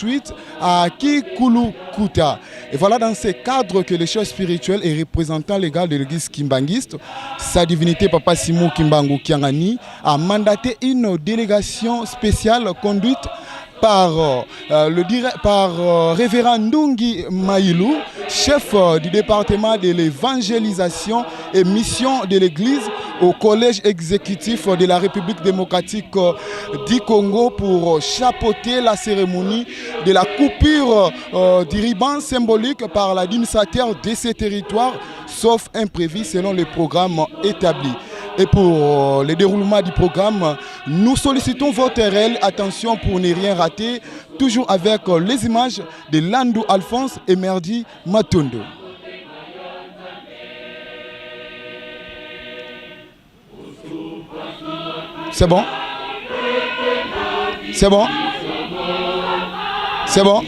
suite à Kikulukuta. Et voilà dans ces cadres que le chef spirituel et représentant légal de l'église kimbangiste, sa divinité Papa Simon Kimbangu Kiangani, a mandaté une délégation spéciale conduite par révérend Ndungi Maïlou, chef du département de l'évangélisation et mission de l'église au collège exécutif de la République démocratique du Congo pour chapeauter la cérémonie de la coupure du ruban symbolique par l'administrateur de ces territoires, sauf imprévu selon le programme établi. Et pour le déroulement du programme, nous sollicitons votre réelle attention pour ne rien rater, toujours avec les images de Landou Alphonse et Merdi Matondo. C'est bon? C'est bon? C'est bon?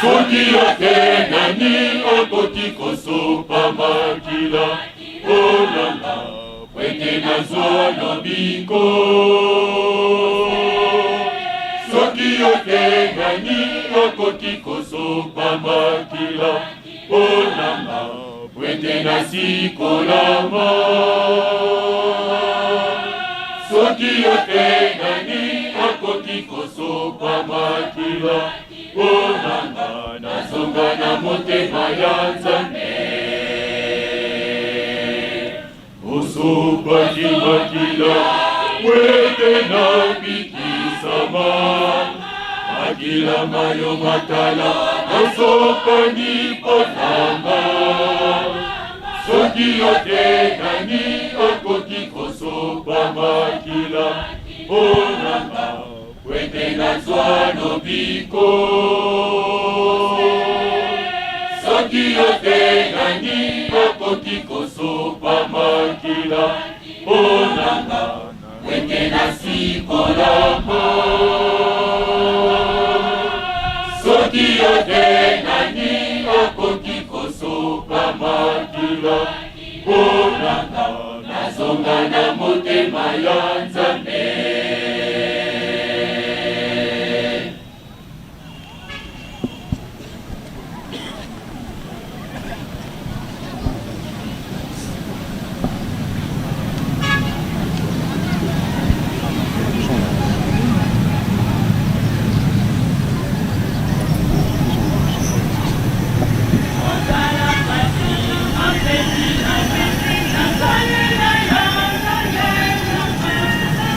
Soki yote nani okoti kosopa makila olanga weke nazwa lobiko. Soki yote nani okoti kosopa makila olanga weke nasikolama. Soki yote nani okoti kosopa makila olanga nazonga na motema ya Nzambe. Osopa makila wete na bikisama makila mayo matala osopa ni potanga. Soki yote nani okoki kosopa makila olanga wete nazwa lobiko. Soki yote nani okoki kosopa makila olanga wete nasikolama. Soki yote nani okoki kosopa makila olanga nazonga na motema ya Nzambe.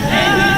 Hey!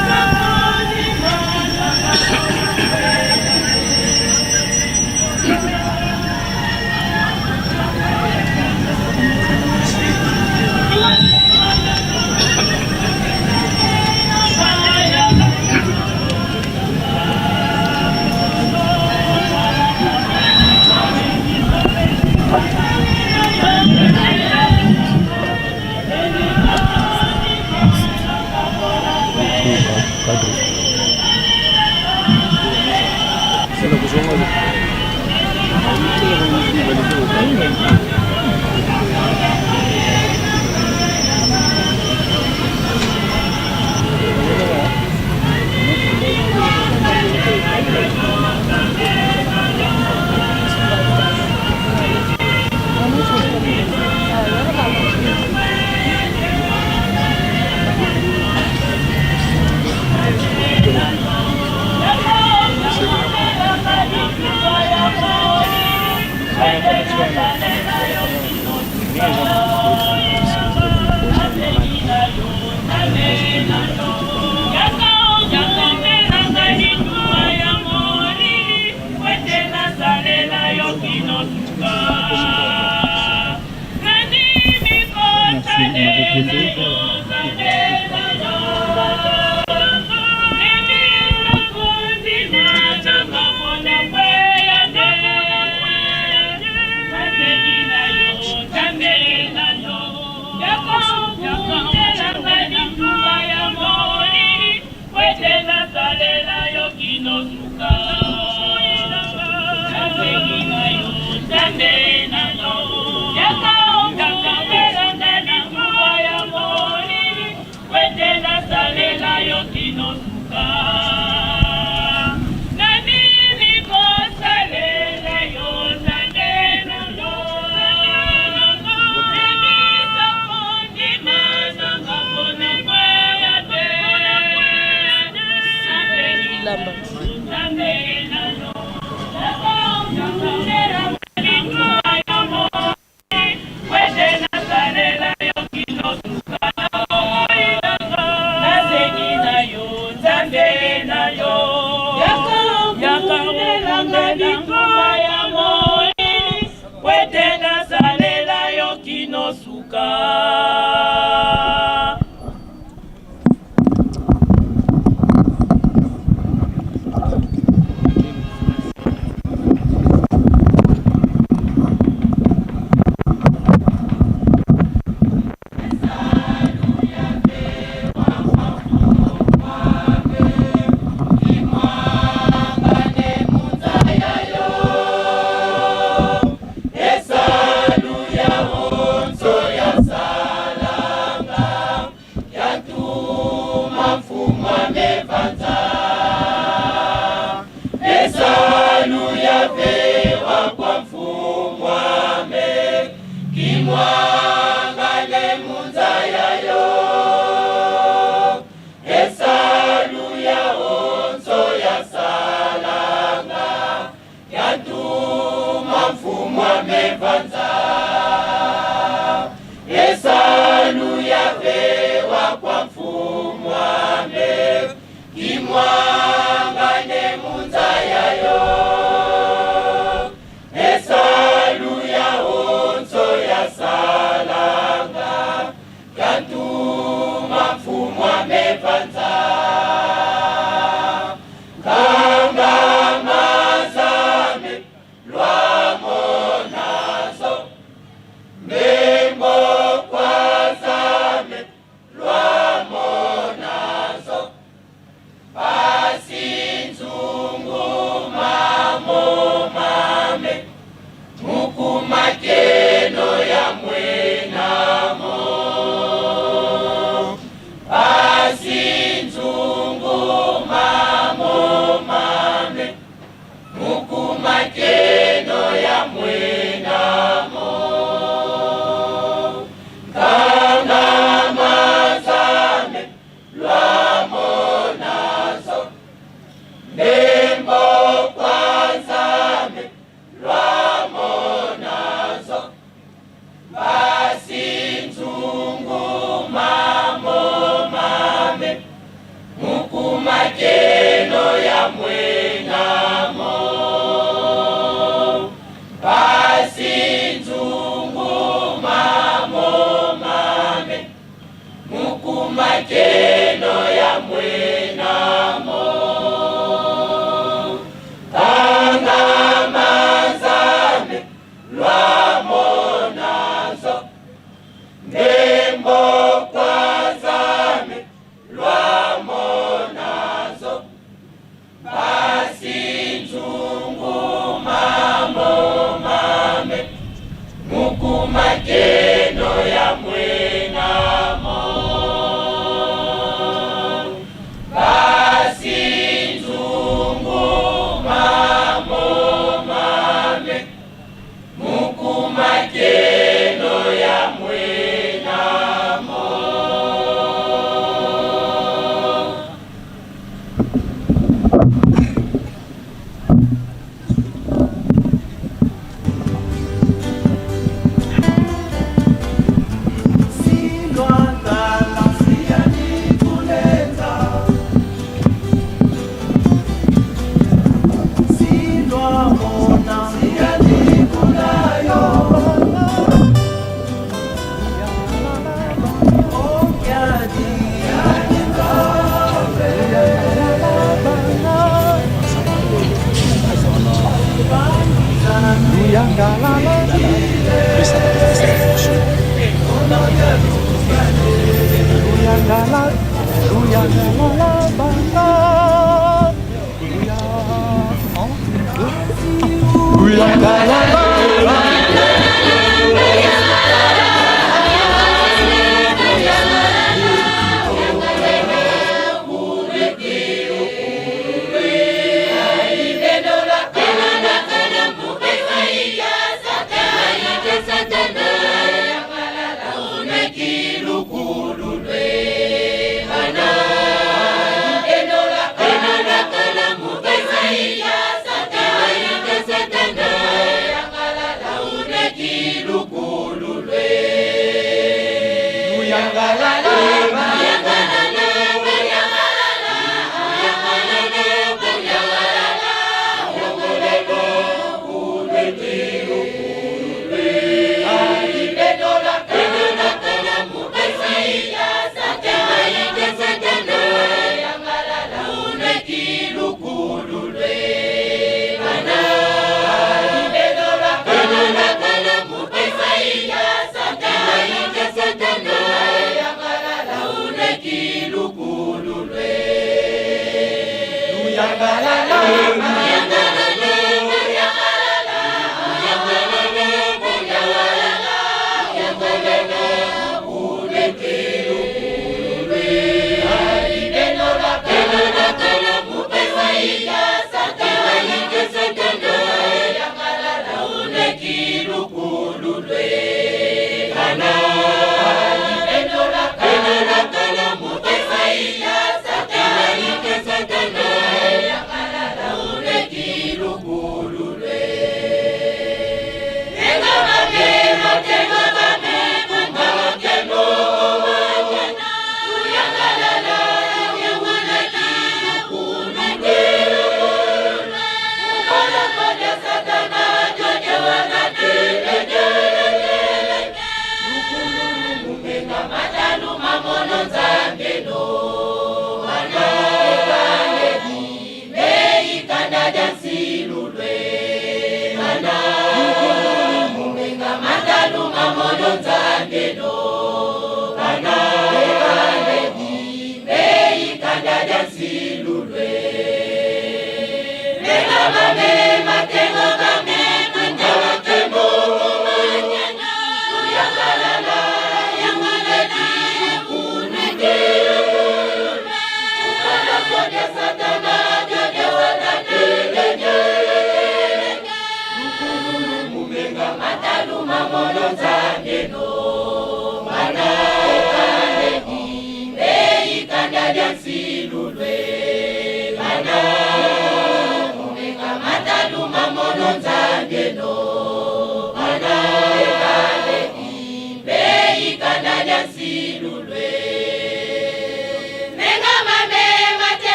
Nzambe na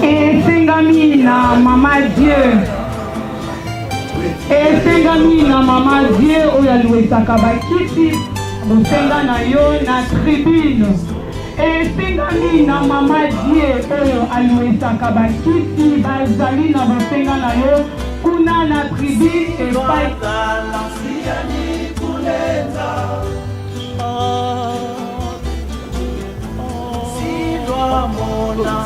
Esengami na Mama Dieu. Esengami na Mama Dieu oyo aliwezaka bakiti bosenga na yo na tribune. Esengami na Mama Dieu oyo aliwezaka bakiti bazali na bosenga na yo kuna na tribune epai Una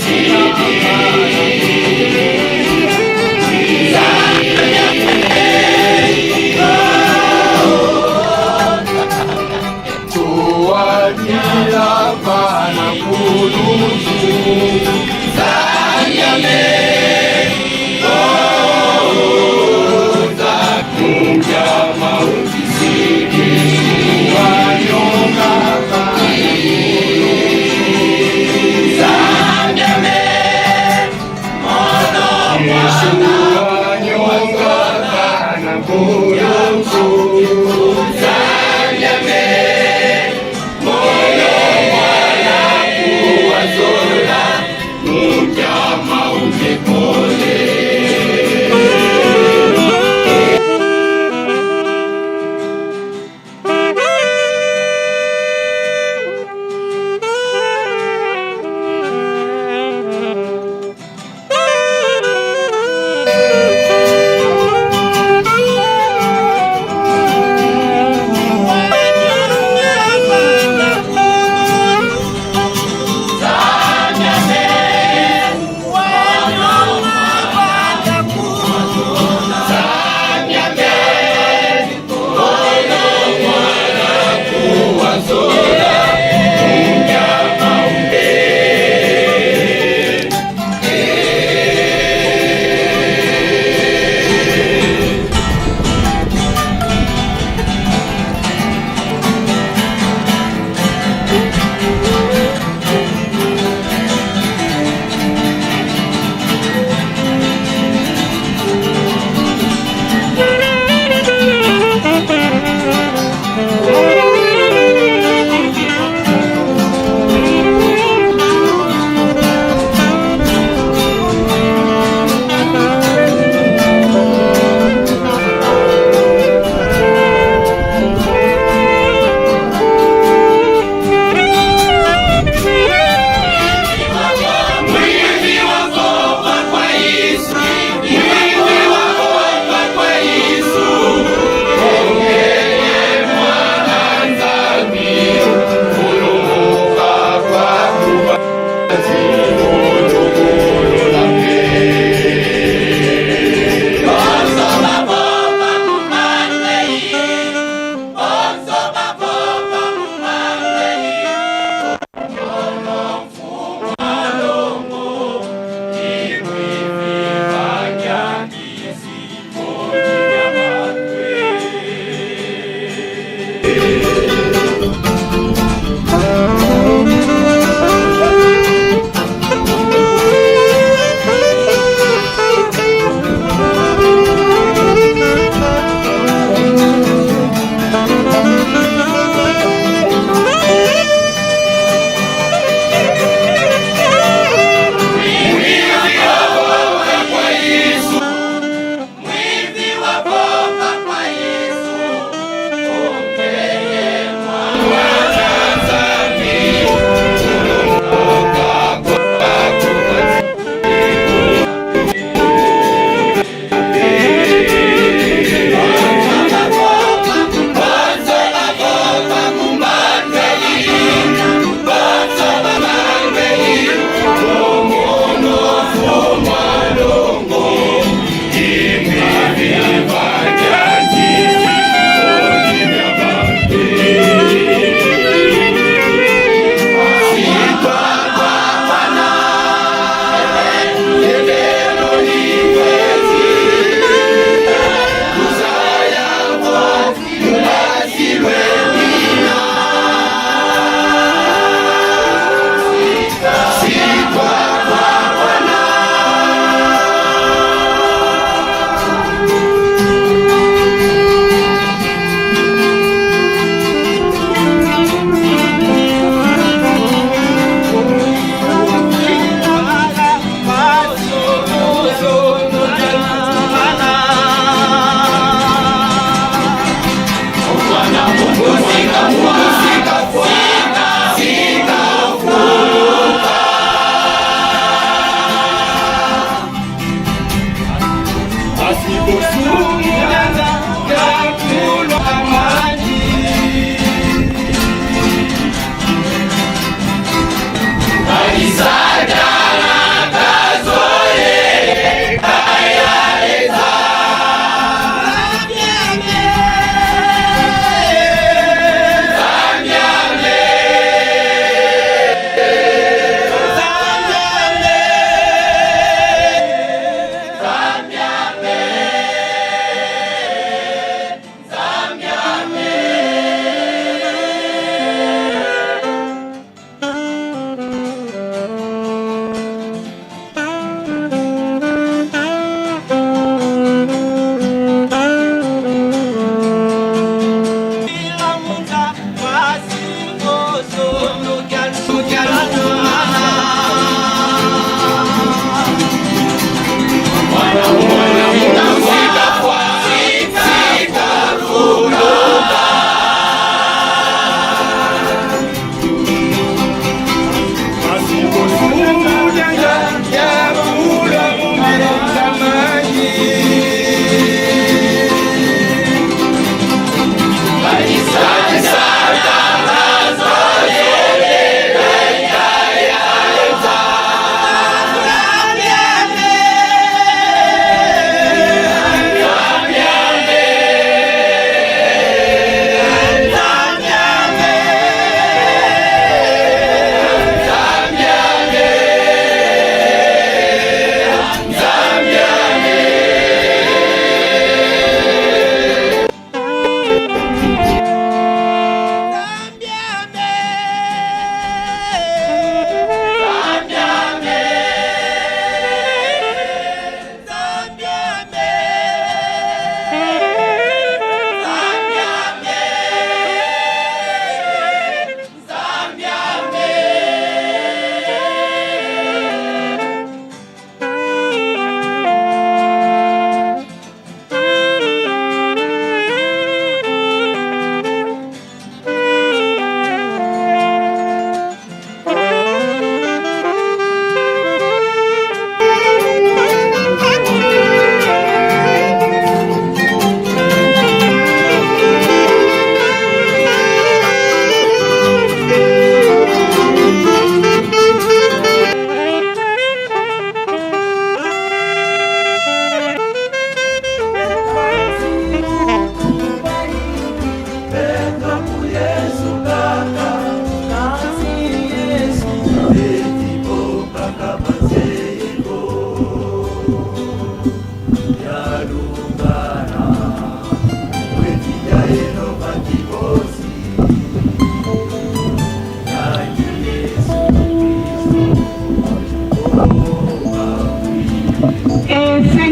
Zambia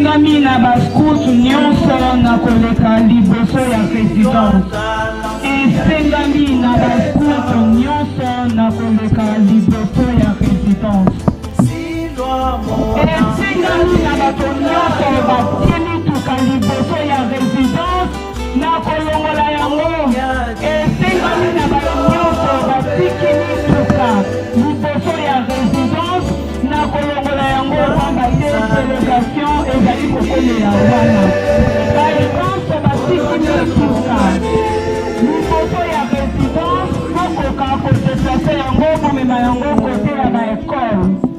esengami na baskutu nyonso na koleka liboso ya résidence. Esengami na baskutu nyonso na koleka liboso ya résidence. Esengami na bato nyonso batimituka liboso ya résidence na kolongola yango. Esengami na bato nyonso batikimituka liboso ya résidence na kolongola yango pamba te délégation ezali kokolela wana. Baekanse batikimituka liboso ya résidence bokoka kodeplace yango komema yango kote ya baekole.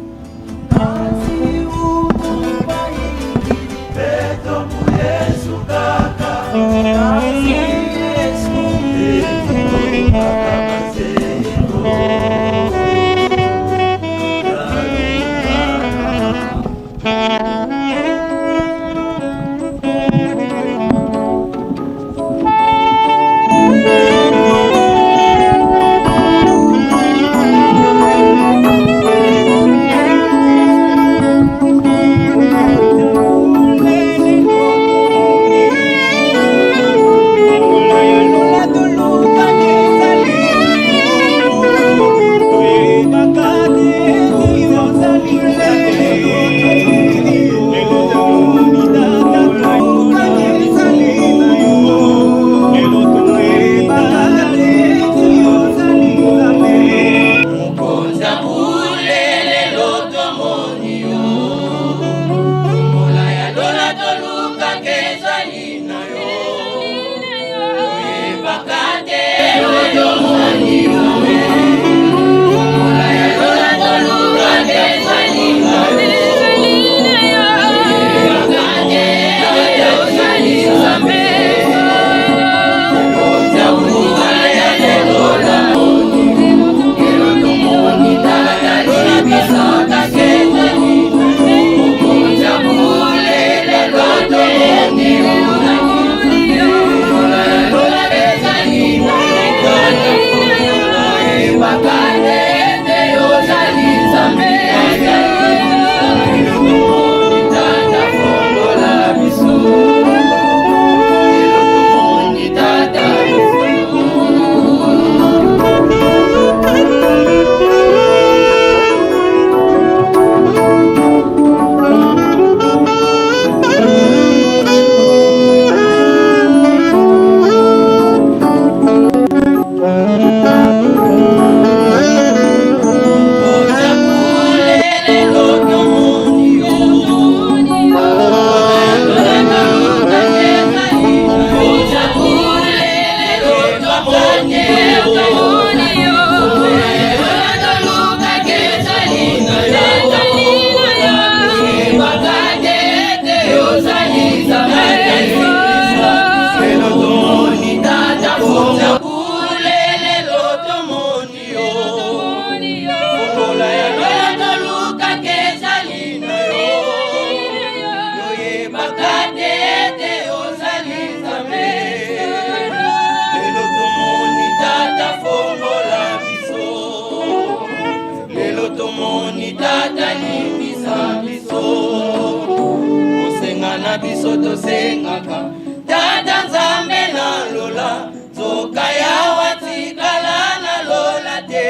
biso tosengaka tata nzambe na lola zoka ya watikala na lola te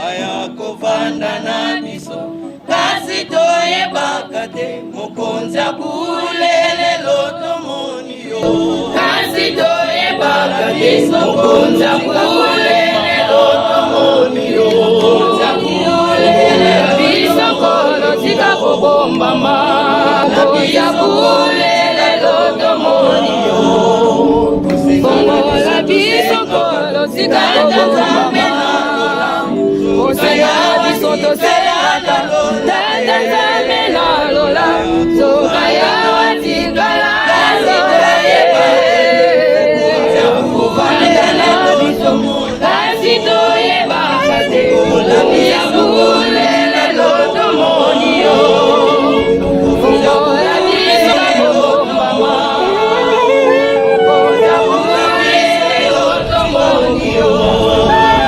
aya kovanda na biso kasi toyebaka te mokonzi abulele lotomoni yo kasi toyebaka te mokonzi abulele lotomoni yo biso kolo tika kobombama Yabulele lotomoni yo Kongola biso kolo tika kobombama Osaya biso toselaka Tata nzambe na lola Zoka ya watikala Kuvanda na biso Kasi toyebaka te Yabulele lotomoni yo Oh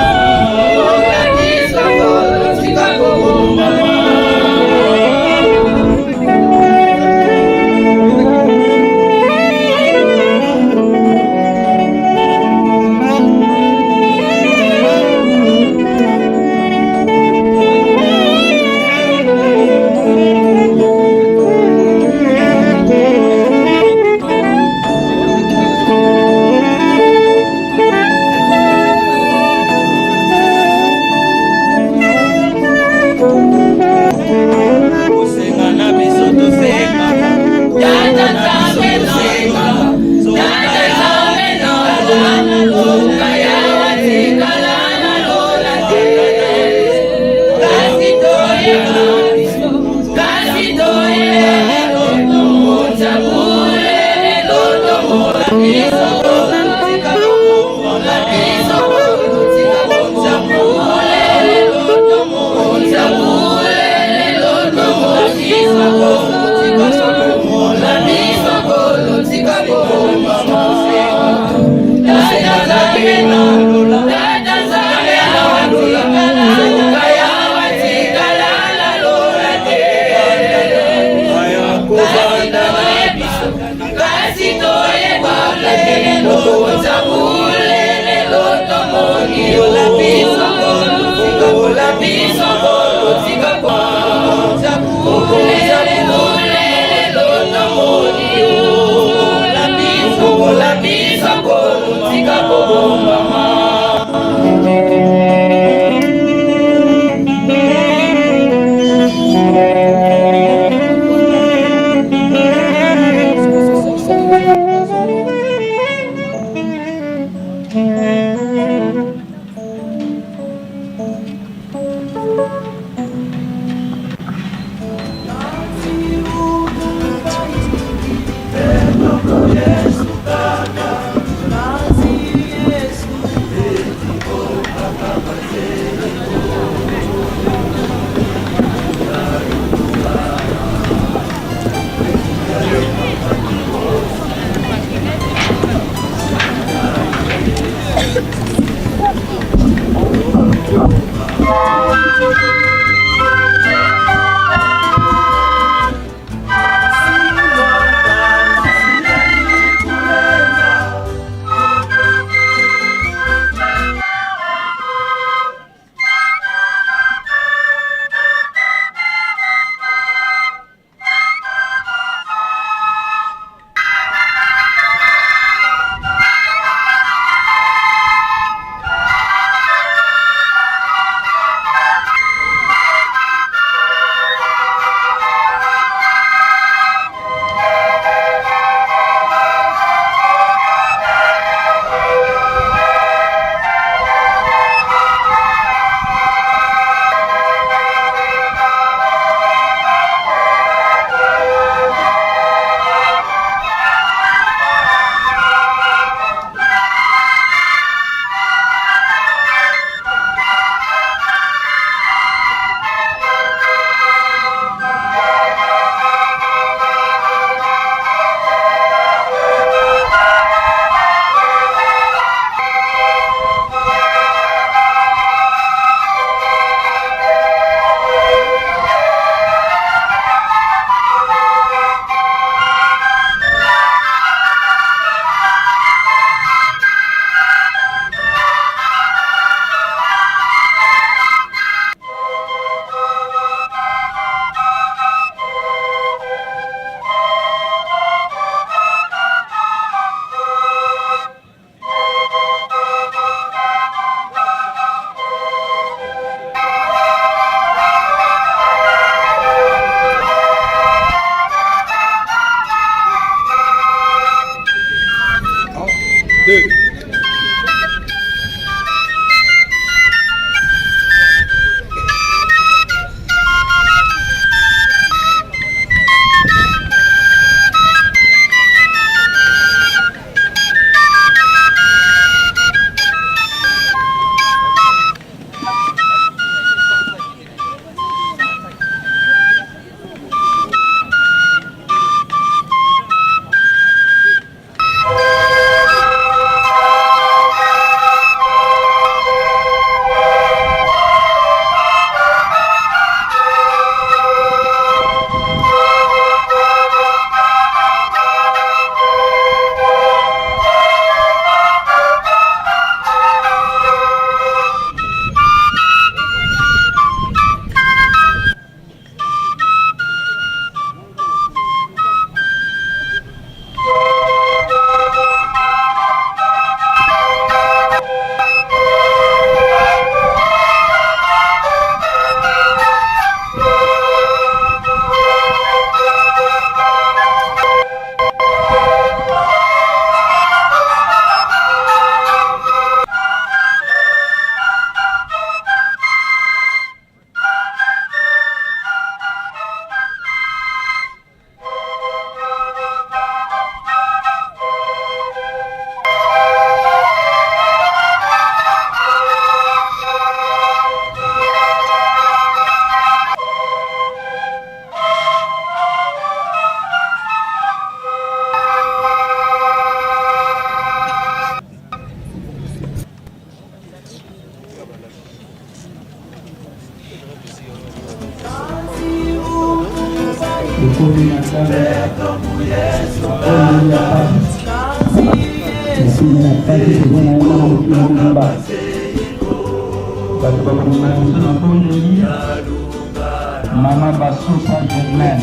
Mama Basosa Germaine,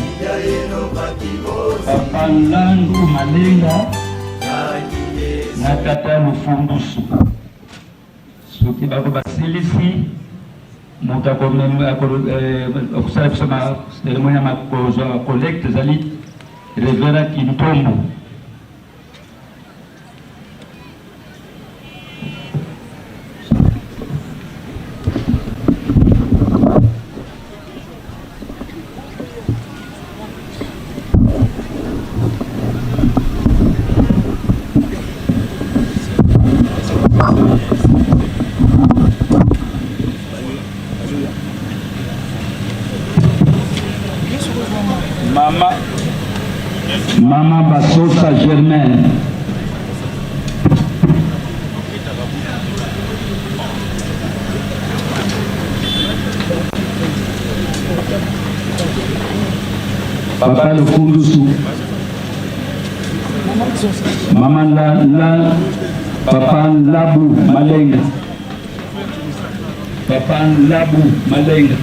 Papa Langu Malenga, na Tata Lufundusu. Soki bako basilisi, mutakomema kusala kusema ceremonia makozo collecte zali Revera Kintombo. Mama Basosa Germaine, Papa Lufundusu, Mama Papa Labu Malenga, Papa Labu Malenga.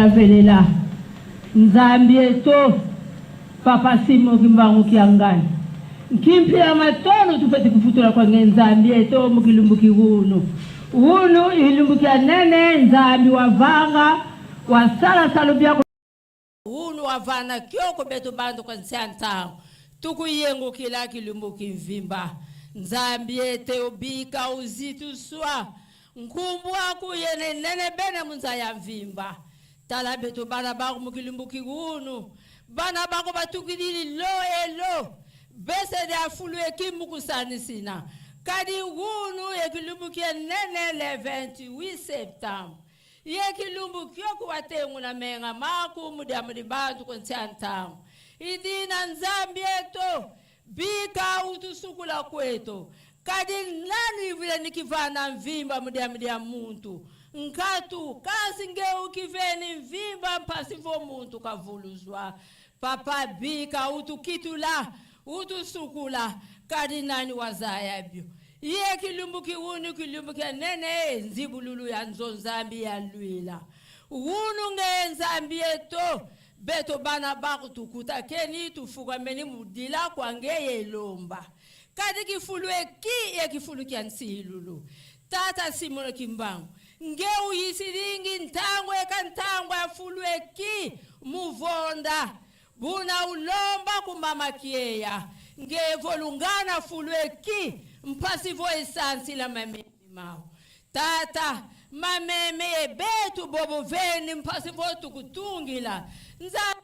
Velela Nzambieto Papa Simo Kimbangu Kiangani Nkimpia matono tufeti kufutura kwa Nzambieto mukilumbuki Hunu ilumbuki ya nene Nzambi wavanga Wasala salubia Hunu wavana kyoko betu bando kwa nsianta Tukuyengu kila kilumbuki mvimba Nzambiete obika uzitu swa Nkumbu waku yene nene bene munza ya mvimba Tala beto bana bako mukilimbuki hunu bana bako batukidili lo elo bese de afulu ekimu kusanisina kadi hunu yekilimbuki nene le 28 septembre yekilimbuki yokuwatengu na menga maku mudi bantu konsiantamu idina Nzambi eto bika utusukula kweto kadi nani vile nikivana mvimba mudi ya muntu Nkatu kasi ngeu kiveni mvimba mpasivo muntu kavuluzwa Papa bika utukitula utusukula kadi nani wazayabyo Iye kilumbuki hunu kilumbuki nene nzibululu ya Nzambi ya lwila Hunu nge Nzambi eto beto bana baku tukuta keni tufuga meni mudila kwa ngeye lomba Kadi kifulu eki ye kifulu kia nsilulu Tata Simone Kimbangu Ngeu yisiringi ntangwe kantangwe afulwe ki muvonda buna ulomba kumama kieya ngevo lungana fulwe ki mpasivo esansi la mameme mao tata mameme betu bobo veni mpasivo tukutungila Nzambi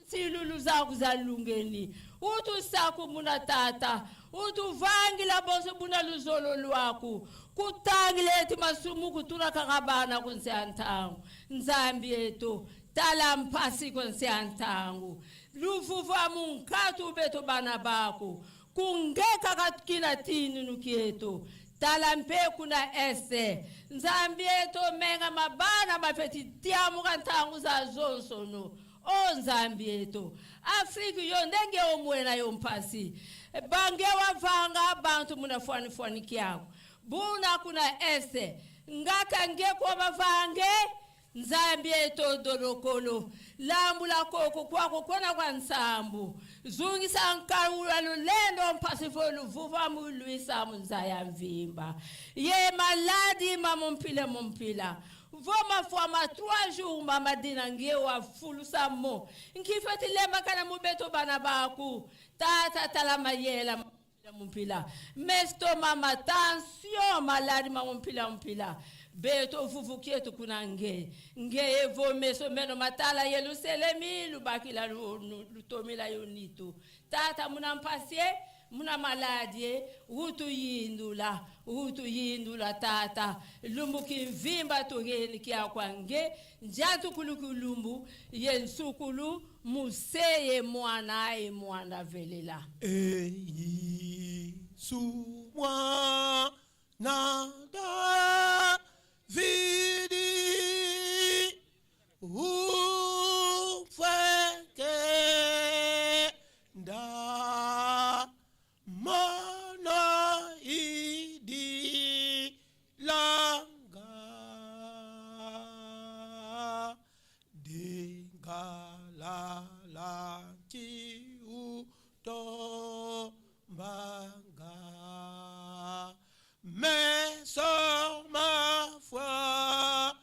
silulu zaku zalungeni utu saku muna tata utu vangila boso buna luzolo lwaku kutangile eti masumu kutura kakabana konsiantangu Nzambi eto tala mpasi konsiantangu lufufa munkatu beto bana bako kungeka katkina tinu nukieto tala mpe kuna ese Nzambi eto menga mabana mafeti tiamu kantangu za zonsono o Nzambi yetu Afrika yo ndenge omwena yo mpasi bange wavanga bantu munafuani kiako buna kuna ese ngaka nge kwa bavange Nzambi yetu dolokolo lambula koko kwako kona kwa nsambu zungi sankarula lulendo mpasifo luvuva muluisa muzaya mvimba ye maladi mumpila voma fwa 3 jours mama dinangie wa fulu samo nkifati lemba kana mubeto bana baku tata talama yela mumpila mesto mama tension maladi mumpila beto vuvukietu kuna nge evo meso meno matala yelu selemi lubakila lutomila yonitu tata munampasie muna maladie hutu yindula tata lumbu kimvimba tugeni kia kwange njatu kulukulumbu yensukulu museye mwana velela sumwa nada vidi ufeke nda mana idi langa dingala ki uto mbanga mais sans ma foi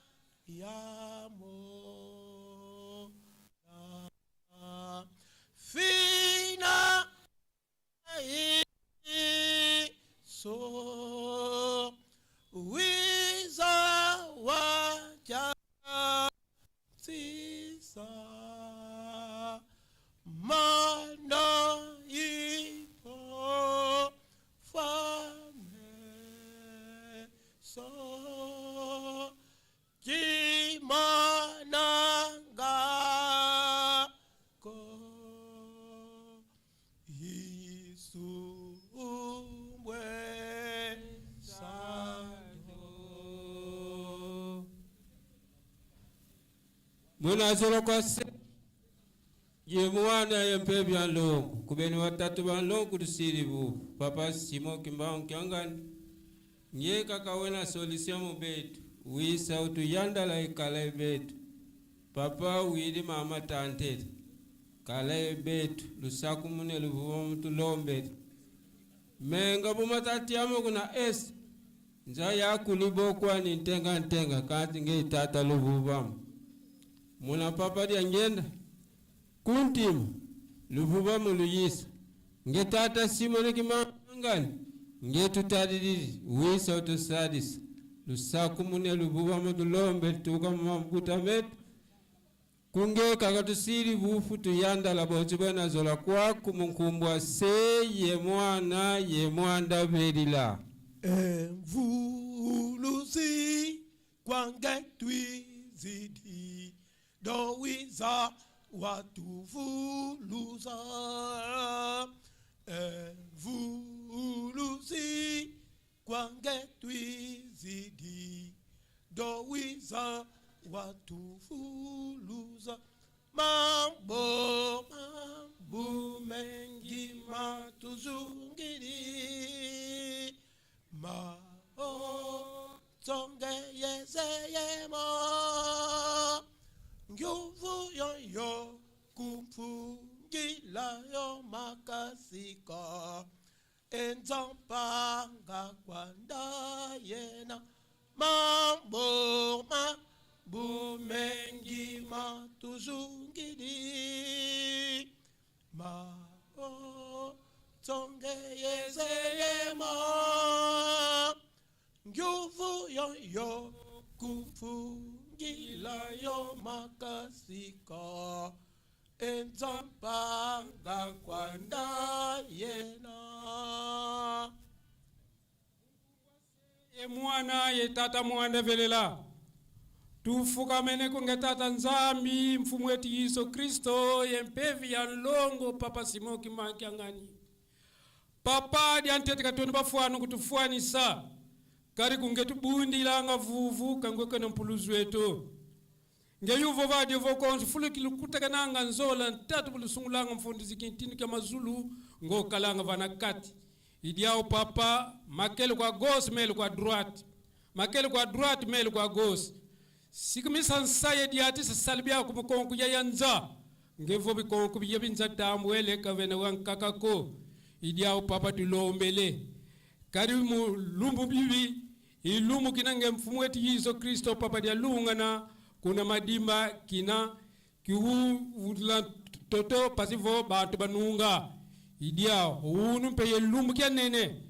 yamo fina so wiza wacha sisa mana ipo so kimananga ko isumbwe sando munazolo kwa se Yemwana yempe byanlongo kubeni watatu banlongo tusiribu papa Simo Kimbangu kyangani nyeka kawena solution mu betu wisa utuyandala ikala betu papa wili mama tante kala betu lusaku mune luvuwa mutulombe menga bumatati yamo kuna es nza yakulibo kwa ntenga kati nge tata luvuwa muna papa dia ngenda kuntimu luvuwa muluyisa nge tata Simoni Kimangani nge tutadidi wisa utusadis lusaku mune luvuwa mutulombe tuka mabuta metu kunge kakatusiri bufu tuyanda la bochibana zola kwa kumunkumbwa se ye mwana verila mvuluzi kwange twizidi dowiza watuvuluza mvuluzi kwange twizidi dowiza watuvuluza mambo mengi matuzungiri songe yezeyemo nguvu yoyo kumfungila yo makasika enzampanga kwanda yena mambo bumengi matuzungiri songe yezeyemo nguvu yoyo kumfungila yo makasika enzampanga kwanda yena ye mwana ye tata mwanda velela tufukamene kunge tata Nzambi mfumu wetu Yesu Kristo ye mpevi ya nlongo papa Simo Kimbangu papa diantete katoni bafuano kutufuanisa kari kunge tubundi langa vuvu kangwe kana mpuluzu wetu ngeyuvo vadi vokonzi fulukile kutakananga nzola ntatu bulusungulanga mfundisi kintini kama Zulu ngokalanga vanakati idiao papa makele kwa gauche mele kwa droite makele kwa droite mele kwa gauche sikumisa nsaye diati salbia kumukonku ya yanza ngevo bikonku yebinza tamwele kavena wankakako idiao papa tulombele karimu lumbu bibi ilumu kinange mfumu wetu Yesu Kristo papa dia lungana kuna madima kina kihu udla toto pasivo bantu banunga idia unu peye lumu kya nene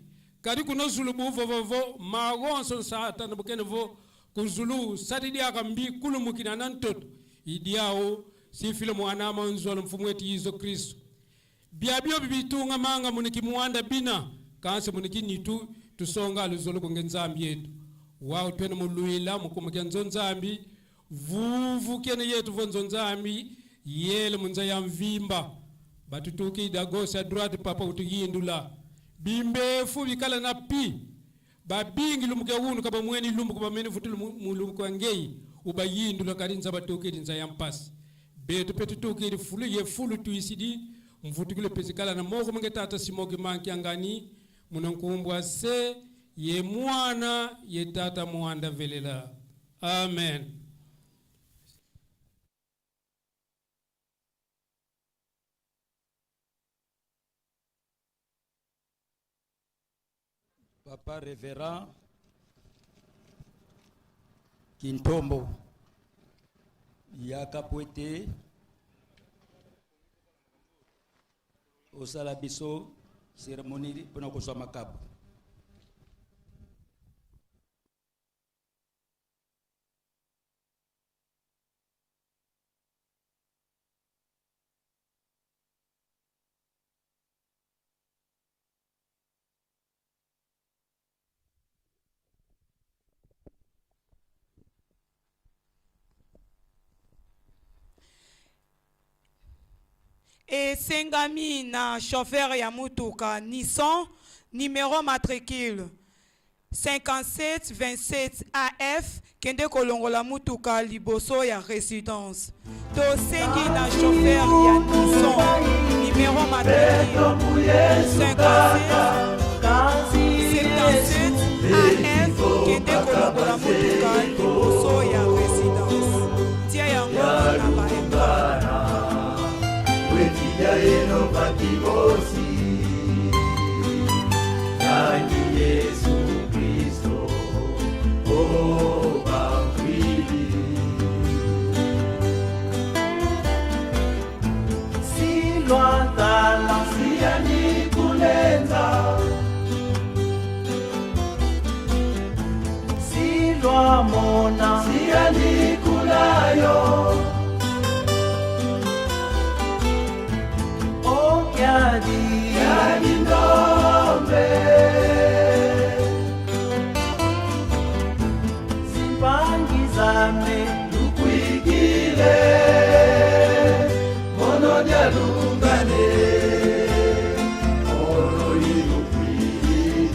kadi kuno Zulu vovo magonso sata nabukene vo kuzulu sati dia kambi kulumu kina nantot idia o si filo mwana manzolo mfumu wetu Yesu Kristo biabio bibitunga manga muniki muanda bina kanse muniki nitu tusonga luzolo kungenzambi yetu wao twene muluila mukumukya nzonzambi vuvu kene yetu vonzonzambi yele munza ya mvimba batutuki dagosa droite papa utuyindula bimbefu bikala na pi babingi lumuke unu kaba mweni lumbu kaba meni futulu mulumbu kwa ngei ubayindula karinza batuki dinza ya mpasi betu petutuki fulu ye fulu tuisidi mfutukule pesikala na mogo mange tata simogi manki angani munankumbwa se ye mwana ye tata muanda velela. Amen. Papa Révérend Kintombo Yakapwete Osalabiso cérémonie pona ko soma kabu. Et Sengami na chauffeur ya mutuka Nissan numéro matricule 5727 AF kende kolongola mutuka liboso ya résidence. To sengi na chauffeur ya Nissan numéro matricule 5727 AF kende kolongola mutuka liboso ya résidence. Tia yango na baembana ya eno patibosi Nani Yesu Kristo O Bakwili Si lointala siya ni kulenza Si loamona siya ni kulayo Yadi nombre Sipangizame Nukwigile Mono dialungane Oro inukwili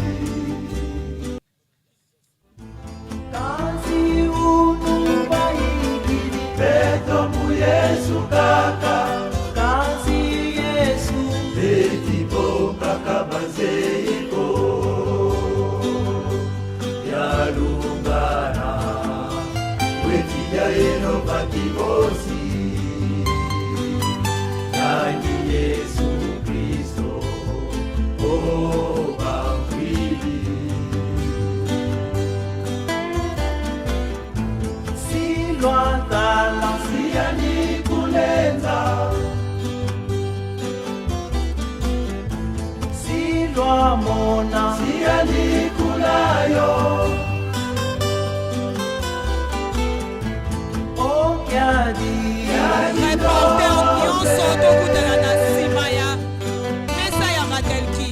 Kazi unubaigili Peto mu Yesu kaka Etipo kakabazeiko ya lungana wetija eno patibosi Nani Yesu Kristo O Bakwili Si lointala siya ni kulenza Mona siya ni kulayo O yadi Reporter nyonso tokutana na nsima ya mesa ya Matelki.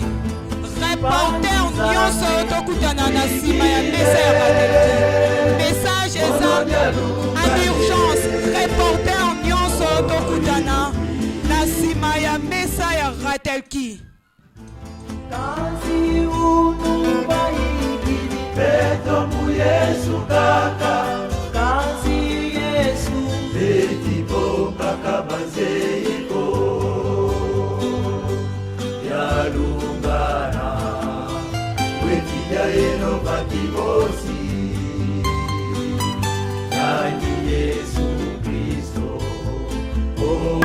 Reporter nyonso tokutana na nsima ya mesa ya Matelki. Message eza en urgence. Reporter nyonso tokutana na nsima ya mesa ya Matelki. Kazi unubaigili Peto mu Yesu kaka Kazi Yesu balobaki bosi nani Yesu Kristo oh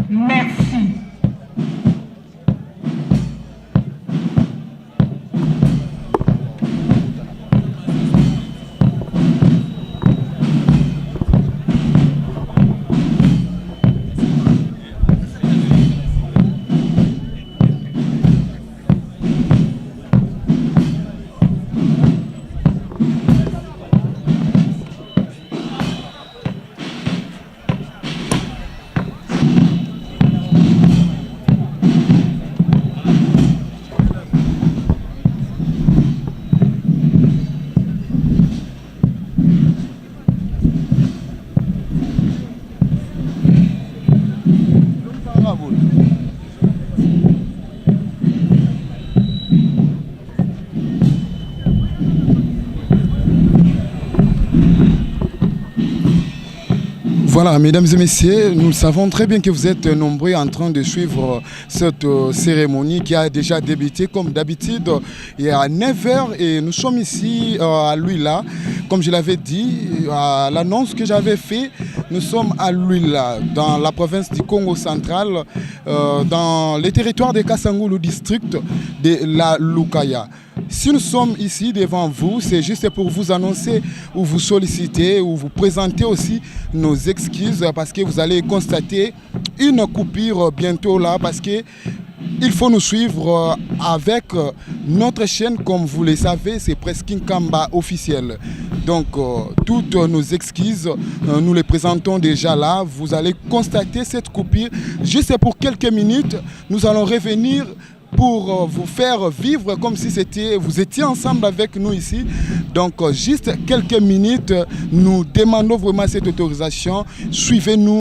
Merci. Voilà, mesdames et messieurs, nous savons très bien que vous êtes nombreux en train de suivre cette cérémonie qui a déjà débuté comme d'habitude. Il est à 9h et nous sommes ici à Luila. Comme je l'avais dit, à l'annonce que j'avais faite, nous sommes à Luila, dans la province du Congo central, dans les territoires de Kasangou, le district de la Lukaya. Si nous sommes ici devant vous, c'est juste pour vous annoncer ou vous solliciter ou vous présenter aussi nos excuses parce que vous allez constater une coupure bientôt là parce que il faut nous suivre avec notre chaîne, comme vous le savez, c'est Presqu'île Kamba officiel. Donc, toutes nos excuses, nous les présentons déjà là. Vous allez constater cette coupure. Juste pour quelques minutes, nous allons revenir pour vous faire vivre comme si vous étiez ensemble avec nous ici. Donc, juste quelques minutes, nous demandons vraiment cette autorisation. Suivez-nous.